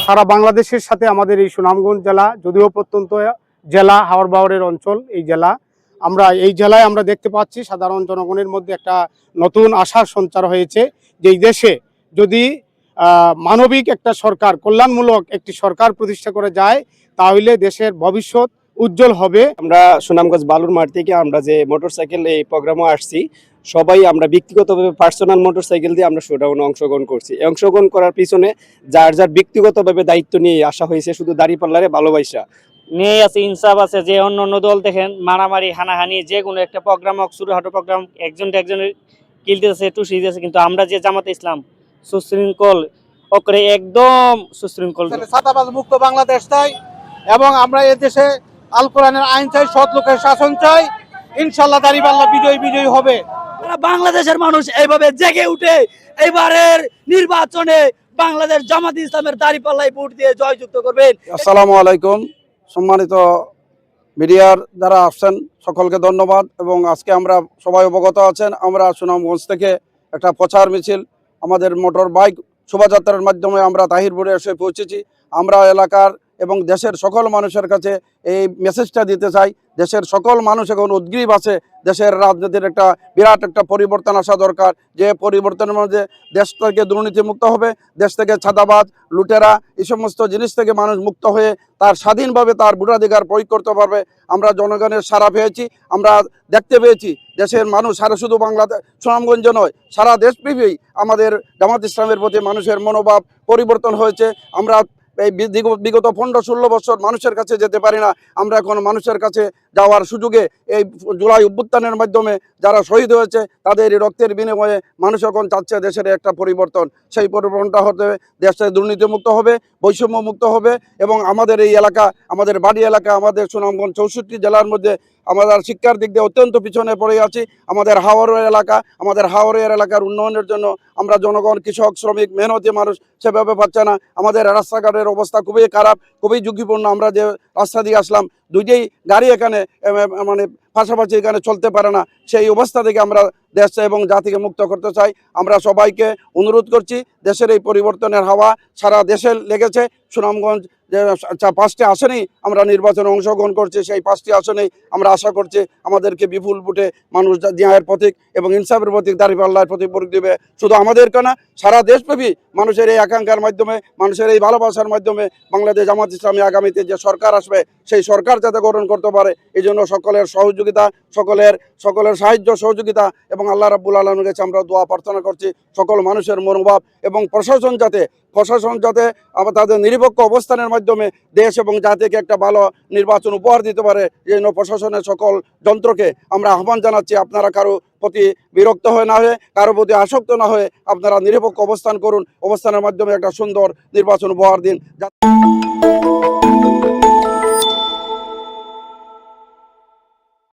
সারা বাংলাদেশের সাথে আমাদের এই সুনামগঞ্জ জেলা, যদিও প্রত্যন্ত জেলা, হাওর বাওরের অঞ্চল এই জেলা, এই জেলায় আমরা দেখতে পাচ্ছি সাধারণ জনগণের মধ্যে একটা নতুন আশার সঞ্চার হয়েছে যে এই দেশে যদি মানবিক একটা সরকার, কল্যাণমূলক একটি সরকার প্রতিষ্ঠা করে যায় তাহলে দেশের ভবিষ্যৎ উজ্জ্বল হবে। আমরা সুনামগঞ্জ বালুর মাঠ থেকে আমরা যে মোটরসাইকেল এই প্রোগ্রামে আসছি, সবাই আমরা ব্যক্তিগতভাবে পার্সোনাল মোটরসাইকেল দিয়ে আমরা শোডাউনে অংশগ্রহণ করছি। অংশগ্রহণ করার পিছনে যার যার ব্যক্তিগতভাবে দায়িত্ব নিয়ে আসা হয়েছে, শুধু দাঁড়িপাল্লারে ভালোবাসা নিয়ে আছে, ইনসাফ আছে। যে অন্য অন্য দল দেখেন মারামারি হানাহানি, যে কোনো একটা প্রোগ্রাম হোক, ছোটখাটো প্রোগ্রাম, একজনের কিলতেছে, টুসি দিতেছে, কিন্তু আমরা যে জামাতে ইসলাম সুশৃঙ্খল ওকরে একদম সুশৃঙ্খল ছাত্রাবাস মুক্ত বাংলাদেশ চাই এবং আমরা এ দেশে আল কোরআনের আইন চাই, সৎ লোকের শাসন চাই। ইনশাআল্লাহ দাঁড়িপাল্লা বিজয়ী হবে। বাংলাদেশের মানুষ এইভাবে জেগে উঠে এবারের নির্বাচনে বাংলাদেশ জামাত ইসলামের দাঁড়িপাল্লায় ভোট দিয়ে জয়যুক্ত করবেন। আসসালামু আলাইকুম। সম্মানিত মিডিয়ার যারা আসছেন সকলকে ধন্যবাদ। এবং আজকে আমরা সবাই অবগত আছেন, আমরা সুনামগঞ্জ থেকে একটা প্রচার মিছিল আমাদের মোটর বাইক শোভাযাত্রার মাধ্যমে আমরা তাহিরপুরে এসে পৌঁছেছি। আমরা এলাকার এবং দেশের সকল মানুষের কাছে এই মেসেজটা দিতে চাই, দেশের সকল মানুষ এখন উদ্গ্রীব আছে। দেশের রাজনীতির একটা বিরাট একটা পরিবর্তন আসা দরকার, যে পরিবর্তনের মধ্যে দেশ থেকে দুর্নীতিমুক্ত হবে, দেশ থেকে ছাদাবাজ, লুটেরা, এই সমস্ত জিনিস থেকে মানুষ মুক্ত হয়ে তার স্বাধীনভাবে তার ভোটাধিকার প্রয়োগ করতে পারবে। আমরা জনগণের সাড়া পেয়েছি, আমরা দেখতে পেয়েছি দেশের মানুষ সারা শুধু বাংলাদেশ সুনামগঞ্জ নয়, সারা দেশব্যাপী আমাদের জামাত ইসলামের প্রতি মানুষের মনোভাব পরিবর্তন হয়েছে। আমরা এই বিগত 15-16 বছর মানুষের কাছে যেতে পারি না, আমরা এখন মানুষের কাছে যাওয়ার সুযোগে এই জুলাই অভ্যুত্থানের মাধ্যমে যারা শহীদ হয়েছে তাদের রক্তের বিনিময়ে মানুষ এখন চাচ্ছে দেশের একটা পরিবর্তন। সেই পরিবর্তনটা হতে দেশে দুর্নীতিমুক্ত হবে, বৈষম্য মুক্ত হবে এবং আমাদের এই এলাকা, আমাদের বাড়ি এলাকা, আমাদের সুনামগঞ্জ 64 জেলার মধ্যে আমাদের শিক্ষার দিক দিয়ে অত্যন্ত পিছনে পড়ে আছি। আমাদের হাওরের এলাকা, আমাদের হাওরের এলাকার উন্নয়নের জন্য আমরা জনগণ, কৃষক, শ্রমিক, মেহনতি মানুষ সেভাবে পাচ্ছে না। আমাদের রাস্তাঘাটের অবস্থা খুবই খারাপ, খুবই ঝুঁকিপূর্ণ। আমরা যে রাস্তা দিয়ে আসলাম, দুইটাই গাড়ি এখানে মানে পাশাপাশি এখানে চলতে পারে না। সেই অবস্থা থেকে আমরা দেশ এবং জাতিকে মুক্ত করতে চাই। আমরা সবাইকে অনুরোধ করছি, দেশের এই পরিবর্তনের হাওয়া সারা দেশে লেগেছে। সুনামগঞ্জ যে 5টি আসনেই আমরা নির্বাচনে অংশগ্রহণ করছি, সেই 5টি আসনেই আমরা আশা করছি আমাদেরকে বিপুল ভোটে মানুষ ন্যায়ের প্রতীক এবং ইনসাফের প্রতীক দাঁড়িপাল্লার প্রতীক ভোট দেবে। শুধু আমাদেরকে না, সারা দেশব্যাপী মানুষের এই আকাঙ্ক্ষার মাধ্যমে, মানুষের এই ভালোবাসার মাধ্যমে বাংলাদেশ জামাত ইসলামী আগামীতে যে সরকার আসবে সেই সরকার যাতে গঠন করতে পারে, এই জন্য সকলের সহযোগিতা, সকলের সাহায্য সহযোগিতা এবং আল্লাহ রাব্বুল আলামিনের কাছে আমরা দোয়া প্রার্থনা করছি সকল মানুষের মনোভাব এবং প্রশাসন যাতে আবার তাদের নিরপেক্ষ অবস্থানের মাধ্যমে দেশ এবং জাতিকে একটা ভালো নির্বাচন উপহার দিতে পারে। এই জন্য প্রশাসনের সকল যন্ত্রকে আমরা আহ্বান জানাচ্ছি, আপনারা কারো প্রতি বিরক্ত হয়ে না হয়ে, কারো প্রতি আসক্ত না হয়ে আপনারা নিরপেক্ষ অবস্থান করুন, অবস্থানের মাধ্যমে একটা সুন্দর নির্বাচন উপহার দিন।